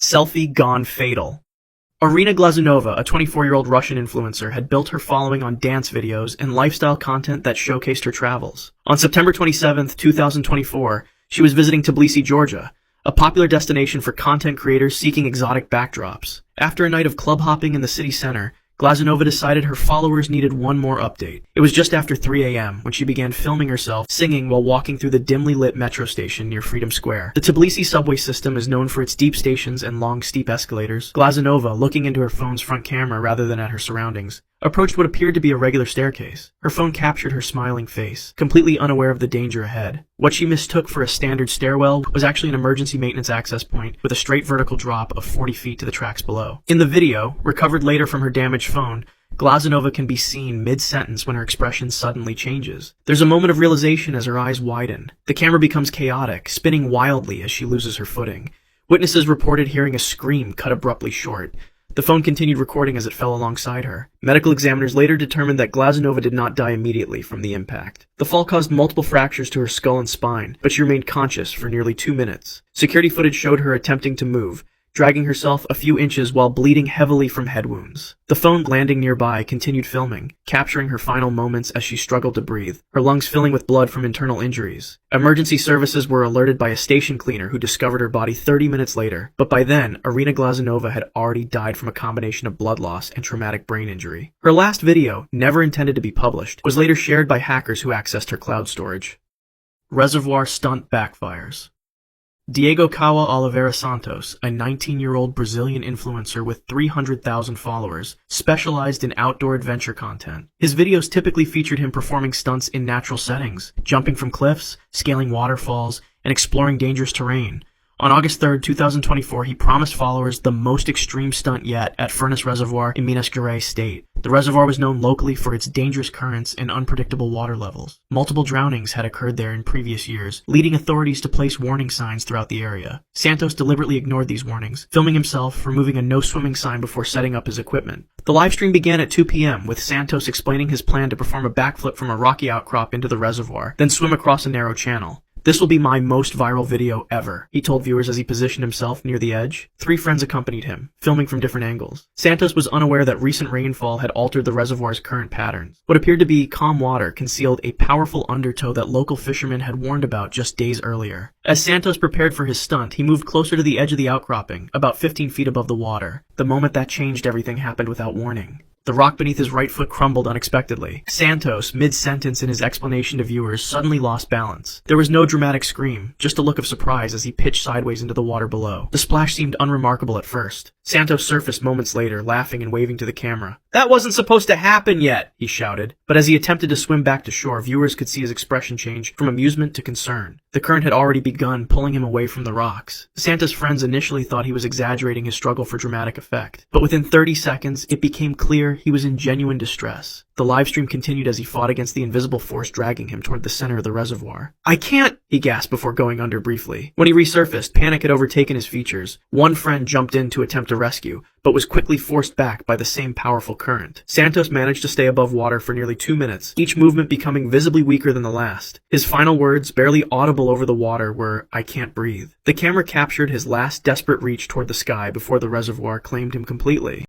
Selfie gone fatal. Irina Glazunova, a 24-year-old Russian influencer, had built her following on dance videos and lifestyle content that showcased her travels. On September 27, 2024, she was visiting Tbilisi, Georgia, a popular destination for content creators seeking exotic backdrops. After a night of club hopping in the city center, Glazunova decided her followers needed one more update. It was just after 3 a.m. when she began filming herself singing while walking through the dimly lit metro station near Freedom Square. The Tbilisi subway system is known for its deep stations and long, steep escalators. Glazunova, looking into her phone's front camera rather than at her surroundings, approached what appeared to be a regular staircase. Her phone captured her smiling face, completely unaware of the danger ahead. What she mistook for a standard stairwell was actually an emergency maintenance access point with a straight vertical drop of 40 feet to the tracks below. In the video, recovered later from her damaged phone, Glazunova can be seen mid-sentence when her expression suddenly changes. There's a moment of realization as her eyes widen. The camera becomes chaotic, spinning wildly as she loses her footing. Witnesses reported hearing a scream cut abruptly short. The phone continued recording as it fell alongside her. Medical examiners later determined that Glazunova did not die immediately from the impact. The fall caused multiple fractures to her skull and spine, but she remained conscious for nearly 2 minutes. Security footage showed her attempting to move, dragging herself a few inches while bleeding heavily from head wounds. The phone landing nearby continued filming, capturing her final moments as she struggled to breathe, her lungs filling with blood from internal injuries. Emergency services were alerted by a station cleaner who discovered her body 30 minutes later, but by then, Irina Glazunova had already died from a combination of blood loss and traumatic brain injury. Her last video, never intended to be published, was later shared by hackers who accessed her cloud storage. Reservoir stunt backfires. Diego Kawa Oliveira Santos, a 19-year-old Brazilian influencer with 300,000 followers, specialized in outdoor adventure content. His videos typically featured him performing stunts in natural settings, jumping from cliffs, scaling waterfalls, and exploring dangerous terrain. On August 3, 2024, he promised followers the most extreme stunt yet at Furnas Reservoir in Minas Gerais state. The reservoir was known locally for its dangerous currents and unpredictable water levels. Multiple drownings had occurred there in previous years, leading authorities to place warning signs throughout the area. Santos deliberately ignored these warnings, filming himself removing a no swimming sign before setting up his equipment. The livestream began at 2 p.m. with Santos explaining his plan to perform a backflip from a rocky outcrop into the reservoir, then swim across a narrow channel. "This will be my most viral video ever," he told viewers as he positioned himself near the edge. 3 friends accompanied him, filming from different angles. Santos was unaware that recent rainfall had altered the reservoir's current patterns. What appeared to be calm water concealed a powerful undertow that local fishermen had warned about just days earlier. As Santos prepared for his stunt, he moved closer to the edge of the outcropping, about 15 feet above the water. The moment that changed, everything happened without warning. The rock beneath his right foot crumbled unexpectedly. Santos, mid-sentence in his explanation to viewers, suddenly lost balance. There was no dramatic scream, just a look of surprise as he pitched sideways into the water below. The splash seemed unremarkable at first. Santos surfaced moments later, laughing and waving to the camera. "That wasn't supposed to happen yet," he shouted. But as he attempted to swim back to shore, viewers could see his expression change from amusement to concern. The current had already begun pulling him away from the rocks. Santos' friends initially thought he was exaggerating his struggle for dramatic effect, but within 30 seconds, it became clear he was in genuine distress. The livestream continued as he fought against the invisible force dragging him toward the center of the reservoir. "I can't," he gasped before going under briefly. When he resurfaced, panic had overtaken his features. One friend jumped in to attempt a rescue, but was quickly forced back by the same powerful current. Santos managed to stay above water for nearly 2 minutes, each movement becoming visibly weaker than the last. His final words, barely audible over the water, were, "I can't breathe." The camera captured his last desperate reach toward the sky before the reservoir claimed him completely.